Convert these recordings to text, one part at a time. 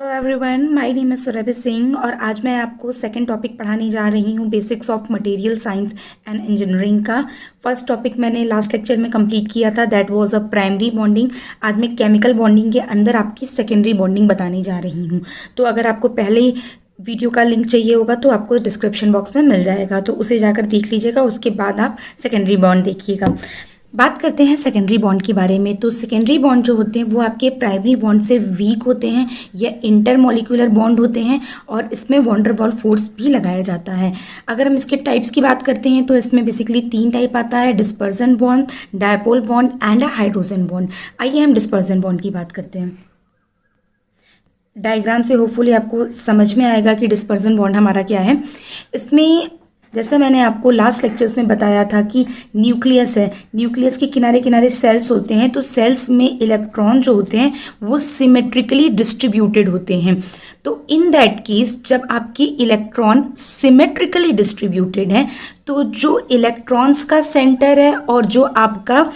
Hello everyone, my name is Surabhi Singh और आज मैं आपको सेकंड टॉपिक पढ़ाने जा रही हूँ, basics of material science and engineering का। फर्स्ट टॉपिक मैंने लास्ट लेक्चर में कंप्लीट किया था, that was a primary bonding. आज मैं केमिकल बॉन्डिंग के अंदर आपकी सेकेंडरी बॉन्डिंग बताने जा रही हूँ। तो अगर आपको पहले वीडियो का लिंक चाहिए होगा तो आपको डिस्क्रिप्शन बॉक्स में मिल जाएगा, तो उसे जाकर देख लीजिएगा। उसके बाद आप सेकेंडरी बॉन्ड देखिएगा। बात करते हैं सेकेंडरी बॉन्ड के बारे में। तो सेकेंडरी बॉन्ड जो होते हैं वो आपके प्राइमरी बॉन्ड से वीक होते हैं या इंटरमॉलिक्यूलर बॉन्ड होते हैं, और इसमें वॉन डेर वाल फोर्स भी लगाया जाता है। अगर हम इसके टाइप्स की बात करते हैं तो इसमें बेसिकली 3 टाइप आता है: dispersion bond, dipole bond and hydrogen bond. आइए हम डिस्पर्जन बॉन्ड की बात करते हैं। डायग्राम से होपफुली आपको समझ में आएगा कि डिस्पर्जन बॉन्ड हमारा क्या है। इसमें जैसे मैंने आपको लास्ट लेक्चर्स में बताया था कि न्यूक्लियस है, न्यूक्लियस के किनारे किनारे सेल्स होते हैं, तो सेल्स में इलेक्ट्रॉन जो होते हैं वो सिमेट्रिकली डिस्ट्रीब्यूटेड होते हैं। तो इन दैट केस जब आपके इलेक्ट्रॉन सिमेट्रिकली डिस्ट्रीब्यूटेड हैं तो जो इलेक्ट्रॉन्स का सेंटर है और जो आपका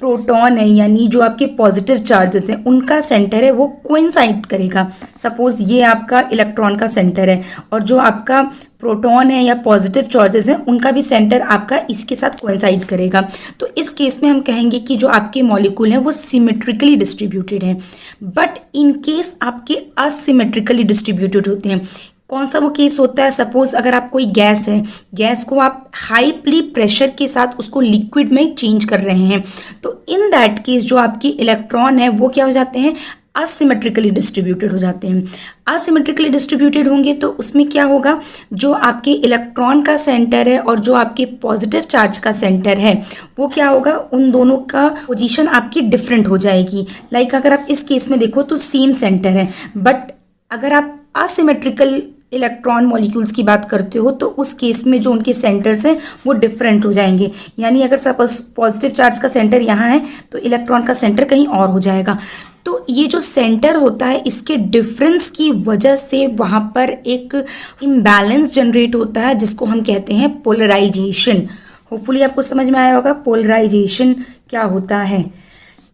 प्रोटॉन है यानी जो आपके पॉजिटिव चार्जेस हैं उनका सेंटर है वो कोइंसाइड करेगा। सपोज ये आपका इलेक्ट्रॉन का सेंटर है और जो आपका प्रोटॉन है या पॉजिटिव चार्जेस हैं उनका भी सेंटर आपका इसके साथ कोइंसाइड करेगा। तो इस केस में हम कहेंगे कि जो आपके मॉलिक्यूल हैं वो सिमेट्रिकली डिस्ट्रीब्यूटेड हैं। बट इन केस आपके असिमेट्रिकली डिस्ट्रीब्यूटेड होते हैं। कौन सा वो केस होता है? सपोज अगर आप कोई गैस है, गैस को आप हाईली प्रेशर के साथ उसको लिक्विड में चेंज कर रहे हैं, तो इन दैट केस जो आपकी इलेक्ट्रॉन है वो क्या हो जाते हैं? असिमेट्रिकली डिस्ट्रीब्यूटेड हो जाते हैं। असिमेट्रिकली डिस्ट्रीब्यूटेड होंगे तो उसमें क्या होगा, जो आपके इलेक्ट्रॉन का सेंटर है और जो आपके पॉजिटिव चार्ज का सेंटर है वो क्या होगा, उन दोनों का पोजीशन आपकी डिफरेंट हो जाएगी। लाइक अगर आप इस केस में देखो तो सेम सेंटर है, बट अगर आप असिमेट्रिकल इलेक्ट्रॉन मॉलिक्यूल्स की बात करते हो तो उस केस में जो उनके सेंटर्स हैं वो डिफरेंट हो जाएंगे। यानी अगर सपोज पॉजिटिव चार्ज का सेंटर यहाँ है तो इलेक्ट्रॉन का सेंटर कहीं और हो जाएगा। तो ये जो सेंटर होता है इसके डिफरेंस की वजह से वहाँ पर एक इम्बैलेंस जनरेट होता है जिसको हम कहते हैं पोलराइजेशन। होपफुली आपको समझ में आया होगा पोलराइजेशन क्या होता है।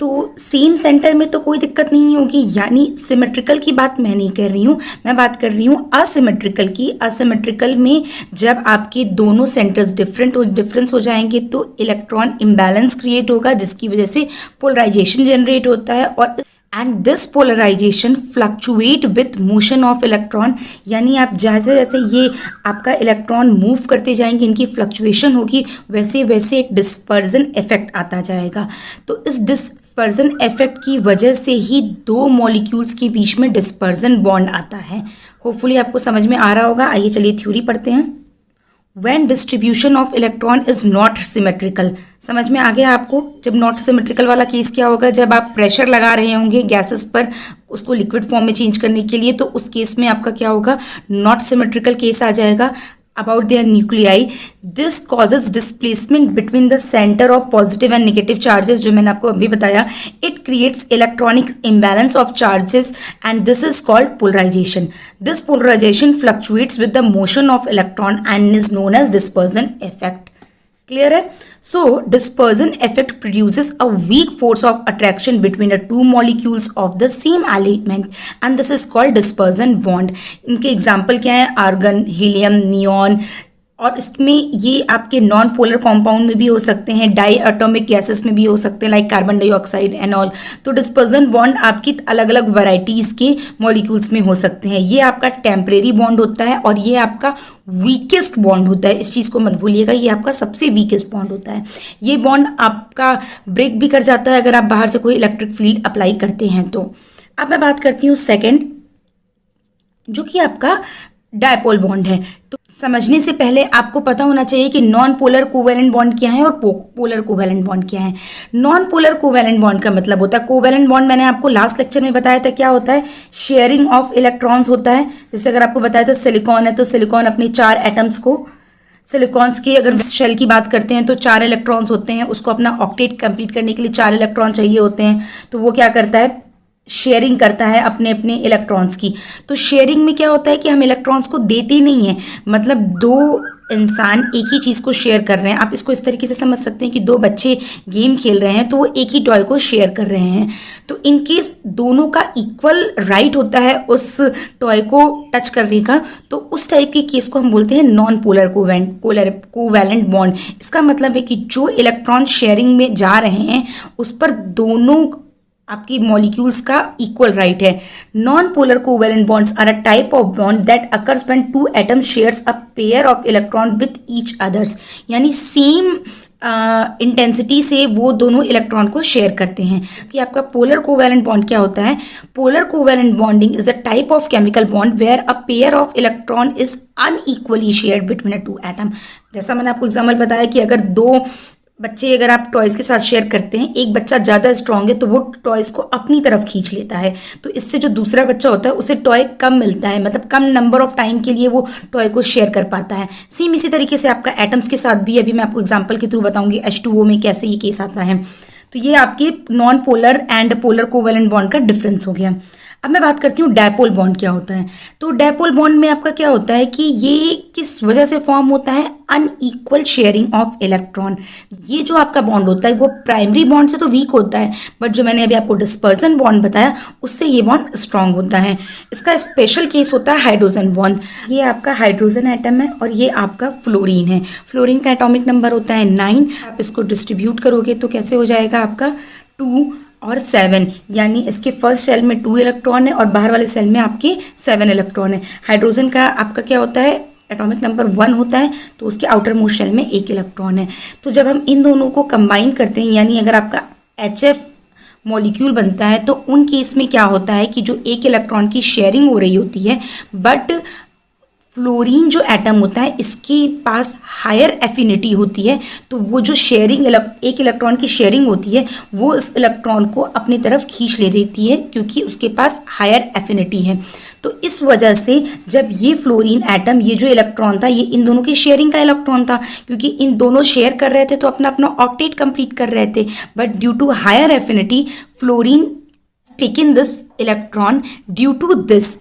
तो सेम सेंटर में तो कोई दिक्कत नहीं होगी, यानी सिमेट्रिकल की बात मैं नहीं कर रही हूँ, मैं बात कर रही हूँ असिमेट्रिकल की। असिमेट्रिकल में जब आपके दोनों सेंटर्स डिफरेंस हो जाएंगे तो इलेक्ट्रॉन इम्बैलेंस क्रिएट होगा जिसकी वजह से पोलराइजेशन जनरेट होता है। और and this polarization fluctuate with motion of electron, यानी आप जैसे जैसे ये आपका इलेक्ट्रॉन मूव करते जाएंगे इनकी फ्लक्चुएशन होगी, वैसे वैसे एक डिस्पर्जन इफेक्ट आता जाएगा। तो इस डिस्पर्जन इफेक्ट की वजह से ही दो मॉलिक्यूल्स के बीच में डिस्पर्जन बॉन्ड आता है। होपफुली आपको समझ में आ रहा होगा। आइए चलिए थ्योरी पढ़ते हैं। When distribution of electron is not symmetrical, समझ में आ गया आपको? जब नॉट सिमेट्रिकल वाला केस क्या होगा, जब आप प्रेशर लगा रहे होंगे गैसेस पर उसको लिक्विड फॉर्म में चेंज करने के लिए, तो उस केस में आपका क्या होगा, नॉट सिमेट्रिकल केस आ जाएगा about their nuclei. This causes displacement between the center of positive and negative charges, जो मैंने आपको अभी बताया. It creates electronic imbalance of charges and this is called polarization. This polarization fluctuates with the motion of electron and is known as dispersion effect. Clear है? So dispersion effect produces a weak force of attraction between the two molecules of the same element and this is called dispersion bond. इनके example क्या है? Argon, helium, neon, और इसमें ये आपके non polar compound में भी हो सकते हैं, डाई एटॉमिक गैसेस में भी हो सकते हैं like carbon dioxide and all. तो डिस्पर्जन बॉन्ड आपकी अलग अलग वैरायटीज़ के मॉलिक्यूल्स में हो सकते हैं। ये आपका टेम्परेरी बॉन्ड होता है और ये आपका वीकेस्ट बॉन्ड होता है। इस चीज़ को मत भूलिएगा, ये आपका सबसे वीकेस्ट बॉन्ड होता है। ये बॉन्ड आपका ब्रेक भी कर जाता है अगर आप बाहर से कोई इलेक्ट्रिक फील्ड अप्लाई करते हैं। तो अब मैं बात करती हूँ सेकेंड, जो कि आपका डायपोल बॉन्ड है। तो समझने से पहले आपको पता होना चाहिए कि नॉन पोलर कोवैलेंट बॉन्ड क्या है और पोलर कोवैलेंट बॉन्ड क्या है। नॉन पोलर कोवैलेंट बॉन्ड का मतलब होता है, कोवैलेंट बॉन्ड मैंने आपको लास्ट लेक्चर में बताया था क्या होता है, शेयरिंग ऑफ इलेक्ट्रॉन्स होता है। जैसे अगर आपको बताया था सिलिकॉन है तो सिलिकॉन अपने 4 एटम्स को, सिलिकॉन्स की अगर शेल की बात करते हैं तो 4 इलेक्ट्रॉन्स होते हैं, उसको अपना ऑक्टेट कंप्लीट करने के लिए 4 इलेक्ट्रॉन चाहिए होते हैं। तो वो क्या करता है, शेयरिंग करता है अपने अपने इलेक्ट्रॉन्स की। तो शेयरिंग में क्या होता है कि हम इलेक्ट्रॉन्स को देते नहीं हैं, मतलब दो इंसान एक ही चीज़ को शेयर कर रहे हैं। आप इसको इस तरीके से समझ सकते हैं कि दो बच्चे गेम खेल रहे हैं तो वो एक ही टॉय को शेयर कर रहे हैं। तो इन केस दोनों का इक्वल राइट होता है उस टॉय को टच करने का, तो उस टाइप के केस को हम बोलते हैं नॉन पोलर कोवैलेंट बॉन्ड। इसका मतलब है कि जो इलेक्ट्रॉन शेयरिंग में जा रहे हैं उस पर दोनों आपकी मॉलिक्यूल्स का इक्वल राइट है। Non polar covalent bonds are a type of bond that occurs when two atom shares a pair of electron with each others, यानी सेम इंटेंसिटी से वो दोनों इलेक्ट्रॉन को शेयर करते हैं। कि आपका पोलर कोवैलेंट बॉन्ड क्या होता है? Polar covalent bonding is a type of chemical bond where a pair of electron is unequally shared between a two atom. जैसा मैंने आपको एग्जाम्पल बताया कि अगर दो बच्चे अगर आप टॉयज़ के साथ शेयर करते हैं, एक बच्चा ज़्यादा स्ट्रांग है तो वो टॉयज़ को अपनी तरफ खींच लेता है, तो इससे जो दूसरा बच्चा होता है उसे टॉय कम मिलता है, मतलब कम नंबर ऑफ टाइम के लिए वो टॉय को शेयर कर पाता है। सेम इसी तरीके से आपका एटम्स के साथ भी, अभी मैं आपको एग्जांपल के थ्रू बताऊंगी H2O में कैसे ये केस आता है। तो ये आपके non polar and polar covalent bond का डिफरेंस हो गया। अब मैं बात करती हूँ डायपोल बॉन्ड क्या होता है। तो डायपोल बॉन्ड में आपका क्या होता है कि ये किस वजह से फॉर्म होता है? Unequal sharing of electron. ये जो आपका बॉन्ड होता है वो प्राइमरी बॉन्ड से तो वीक होता है, बट जो मैंने अभी आपको डिस्पर्सन बॉन्ड बताया उससे ये बॉन्ड स्ट्रांग होता है। इसका स्पेशल केस होता है हाइड्रोजन बॉन्ड। ये आपका हाइड्रोजन एटम है और ये आपका फ्लोरीन है। फ्लोरीन का एटॉमिक नंबर होता है 9। आप इसको डिस्ट्रीब्यूट करोगे तो कैसे हो जाएगा आपका 2 और 7, यानी इसके फर्स्ट सेल में 2 इलेक्ट्रॉन है और बाहर वाले सेल में आपके 7 इलेक्ट्रॉन है। हाइड्रोजन का आपका क्या होता है? एटॉमिक नंबर 1 होता है, तो उसके आउटर मोस्ट शेल में 1 इलेक्ट्रॉन है। तो जब हम इन दोनों को कंबाइन करते हैं, यानी अगर आपका HF मॉलिक्यूल बनता है, तो उन केस में क्या होता है कि जो 1 इलेक्ट्रॉन की शेयरिंग हो रही होती है, बट फ्लोरीन जो एटम होता है इसके पास हायर एफिनिटी होती है, तो वो जो शेयरिंग एक इलेक्ट्रॉन की शेयरिंग होती है वो इस इलेक्ट्रॉन को अपनी तरफ खींच ले रहती है क्योंकि उसके पास हायर एफिनिटी है। तो इस वजह से जब ये फ्लोरीन एटम, ये जो इलेक्ट्रॉन था, ये इन दोनों की शेयरिंग का इलेक्ट्रॉन था, क्योंकि इन दोनों शेयर कर रहे थे तो अपना अपना ऑक्टेट कंप्लीट कर रहे थे, but due to higher affinity fluorine taken this electron. Due to this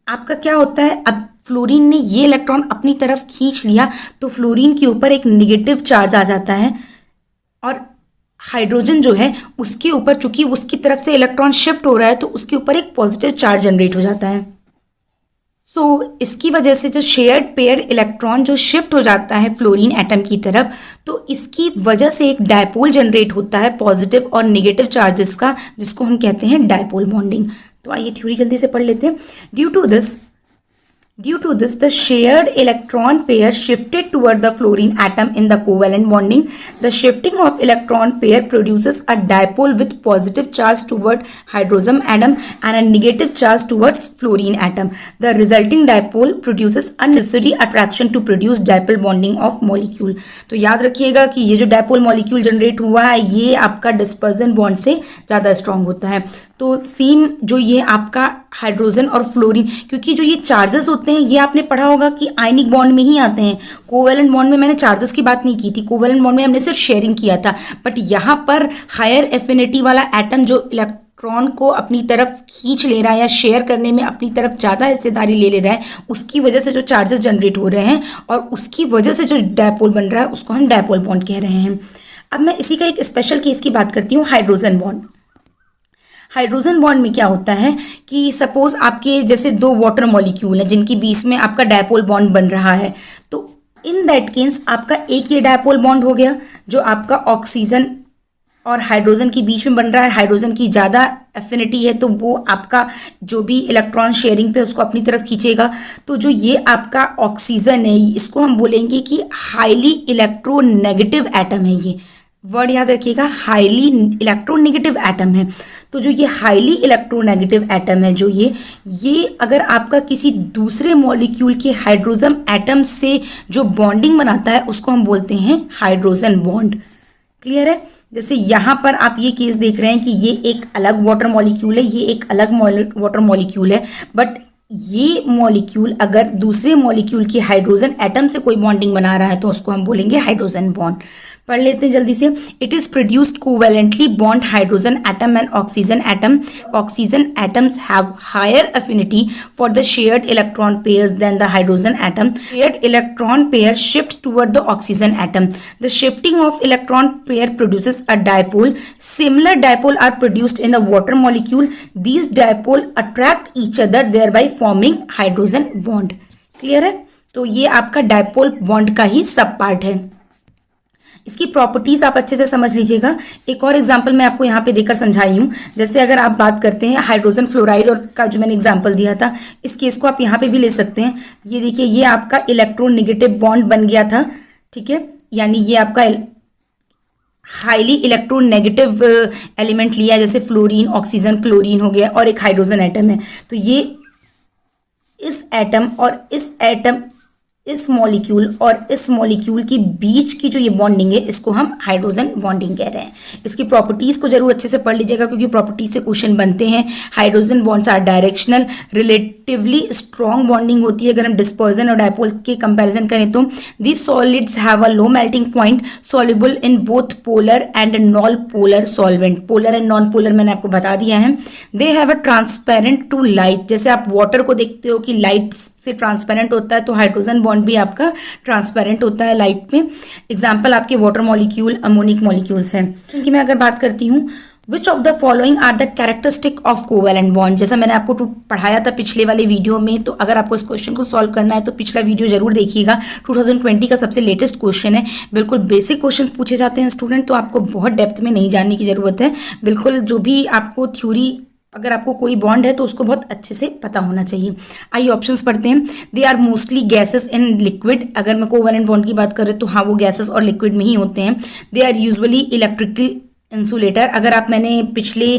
आपका क्या होता है? अब फ्लोरीन ने ये इलेक्ट्रॉन अपनी तरफ खींच लिया तो फ्लोरीन के ऊपर एक नेगेटिव चार्ज आ जाता है, और हाइड्रोजन जो है उसके ऊपर, चूंकि उसकी तरफ से इलेक्ट्रॉन शिफ्ट हो रहा है, तो उसके ऊपर एक पॉजिटिव चार्ज जनरेट हो जाता है। सो इसकी वजह से जो शेयर्ड पेयर इलेक्ट्रॉन जो शिफ्ट हो जाता है फ्लोरीन एटम की तरफ, तो इसकी वजह से एक डायपोल जनरेट होता है पॉजिटिव और नेगेटिव चार्जेस का, जिसको हम कहते हैं डायपोल बॉन्डिंग। तो आइए थ्योरी जल्दी से पढ़ लेते हैं। Due to this, the shared electron pair shifted toward the fluorine atom in the covalent bonding. The shifting of electron pair produces a dipole with positive charge toward hydrogen atom and a negative charge towards fluorine atom. The resulting dipole produces unnecessary attraction to produce dipole bonding of molecule. तो याद रखिएगा कि ये जो dipole molecule generate हुआ है ये आपका डिस्पर्जन बॉन्ड से ज़्यादा स्ट्रांग होता है। तो सेम जो ये आपका हाइड्रोजन और फ्लोरीन, क्योंकि जो ये चार्जेस होते हैं ये आपने पढ़ा होगा कि आयनिक बॉन्ड में ही आते हैं। कोवैलेंट बॉन्ड में मैंने चार्जेस की बात नहीं की थी, कोवैलेंट बॉन्ड में हमने सिर्फ शेयरिंग किया था, बट यहाँ पर हायर एफिनिटी वाला एटम जो इलेक्ट्रॉन को अपनी तरफ खींच ले रहा है या शेयर करने में अपनी तरफ ज़्यादा हिस्सेदारी ले रहा है, उसकी वजह से जो चार्जेस जनरेट हो रहे हैं और उसकी वजह से जो डायपोल बन रहा है उसको हम डायपोल बॉन्ड कह रहे हैं। अब मैं इसी का एक स्पेशल केस की बात करती हूँ, हाइड्रोजन बॉन्ड। हाइड्रोजन बॉन्ड में क्या होता है कि सपोज आपके जैसे 2 वाटर मॉलिक्यूल हैं जिनके बीच में आपका डायपोल बॉन्ड बन रहा है, तो इन दैट केस आपका एक ये डायपोल बॉन्ड हो गया जो आपका ऑक्सीजन और हाइड्रोजन के बीच में बन रहा है। हाइड्रोजन की ज़्यादा एफिनिटी है तो वो आपका जो भी इलेक्ट्रॉन शेयरिंग पे उसको अपनी तरफ खींचेगा। तो जो ये आपका ऑक्सीजन है इसको हम बोलेंगे कि हाईली इलेक्ट्रोनेगेटिव एटम है। ये वर्ड याद रखिएगा, हाईली इलेक्ट्रोनेगेटिव एटम है। तो जो ये हाईली इलेक्ट्रोनेगेटिव एटम है जो ये अगर आपका किसी दूसरे मॉलिक्यूल के हाइड्रोजन एटम से जो बॉन्डिंग बनाता है उसको हम बोलते हैं हाइड्रोजन बॉन्ड। क्लियर है? जैसे यहाँ पर आप ये केस देख रहे हैं कि ये एक अलग वाटर मॉलिक्यूल है, ये एक अलग वाटर मॉलिक्यूल है, बट ये मॉलिक्यूल अगर दूसरे मॉलिक्यूल के हाइड्रोजन एटम से कोई बॉन्डिंग बना रहा है तो उसको हम बोलेंगे हाइड्रोजन बॉन्ड। पढ़ लेते हैं जल्दी से। It is produced covalently bond hydrogen atom and oxygen atom. Oxygen atoms have higher affinity for the shared electron pairs than the hydrogen atom. Shared electron pair shift toward the oxygen atom. The shifting of electron pair produces a dipole. Similar dipole are produced in the water molecule. These dipole attract each other, thereby forming hydrogen bond. Clear है? तो ये आपका dipole bond का ही सब part है। इसकी properties आप अच्छे से समझ लीजिएगा। एक और एग्जांपल मैं आपको यहाँ पे देकर समझाई हूँ। जैसे अगर आप बात करते हैं हाइड्रोजन फ्लोराइड और का जो मैंने एग्जांपल दिया था, इस केस को आप यहाँ पे भी ले सकते हैं। ये देखिए, ये आपका इलेक्ट्रोनेगेटिव बॉन्ड बन गया था, ठीक है, यानी ये आपका हाईली इलेक्ट्रोनेगेटिव एलिमेंट लिया, जैसे फ्लोरीन, ऑक्सीजन, क्लोरीन हो गया, और एक हाइड्रोजन एटम है। तो ये इस एटम और इस एटम, इस मॉलिक्यूल और इस मॉलिक्यूल की बीच की जो ये बॉन्डिंग है, इसको हम हाइड्रोजन बॉन्डिंग कह रहे हैं। इसकी प्रॉपर्टीज को जरूर अच्छे से पढ़ लीजिएगा, क्योंकि प्रॉपर्टीज से क्वेश्चन बनते हैं। Hydrogen bonds are directional, relatively strong bonding होती है अगर हम डिस्पर्जन और डायपोल के कंपैरिजन करें तो। These solids have a low melting point, soluble in both polar and non polar solvent. Polar and non polar मैंने आपको बता दिया है। They have a transparent to light. जैसे आप वाटर को देखते हो कि लाइट से ट्रांसपेरेंट होता है, तो हाइड्रोजन बॉन्ड भी आपका ट्रांसपेरेंट होता है लाइट में। एग्जाम्पल आपके वाटर मॉलिक्यूल, अमोनिक मॉलिक्यूल्स हैं। क्योंकि मैं अगर बात करती हूँ, which of the following are the characteristic of covalent bond. जैसा मैंने आपको पढ़ाया था पिछले वाले वीडियो में, तो अगर आपको इस क्वेश्चन को सॉल्व करना है तो पिछला वीडियो जरूर देखिएगा। 2020 का सबसे लेटेस्ट क्वेश्चन है। बिल्कुल बेसिक क्वेश्चन पूछे जाते हैं स्टूडेंट, तो आपको बहुत डेप्थ में नहीं जानने की जरूरत है। बिल्कुल जो भी आपको थ्योरी, अगर आपको कोई बॉन्ड है तो उसको बहुत अच्छे से पता होना चाहिए। आइए ऑप्शंस पढ़ते हैं। They are mostly gases in liquid. अगर मैं कोवैलेंट बॉन्ड की बात करें तो हाँ, वो गैसेस और लिक्विड में ही होते हैं। They are usually electrical insulator. अगर आप, मैंने पिछले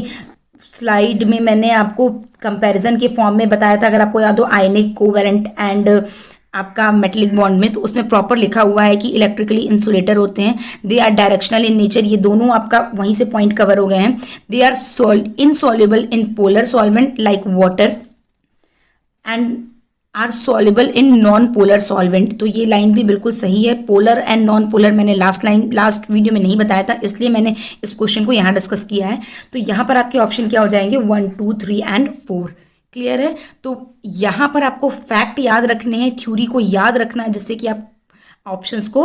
स्लाइड में मैंने आपको कंपैरिजन के फॉर्म में बताया था, अगर आपको याद हो, आयनिक, कोवैलेंट एंड आपका मेटलिक बॉन्ड में, तो उसमें प्रॉपर लिखा हुआ है कि इलेक्ट्रिकली इंसुलेटर होते हैं। They are directional in nature. ये दोनों आपका वहीं से पॉइंट कवर हो गए हैं। They are insoluble in polar solvent like water and are soluble in non polar solvent. तो ये लाइन भी बिल्कुल सही है। पोलर एंड नॉन पोलर मैंने लास्ट वीडियो में नहीं बताया था, इसलिए मैंने इस क्वेश्चन को यहाँ डिस्कस किया है। तो यहाँ पर आपके ऑप्शन क्या हो जाएंगे, 1, 2, 3 एंड 4। क्लियर है? तो यहाँ पर आपको फैक्ट याद रखने हैं, थ्योरी को याद रखना है, जिससे कि आप ऑप्शंस को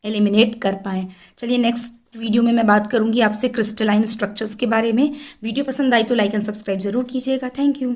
एलिमिनेट कर पाएं। चलिए नेक्स्ट वीडियो में मैं बात करूंगी आपसे क्रिस्टलाइन स्ट्रक्चर्स के बारे में। वीडियो पसंद आई तो लाइक एंड सब्सक्राइब जरूर कीजिएगा। Thank you.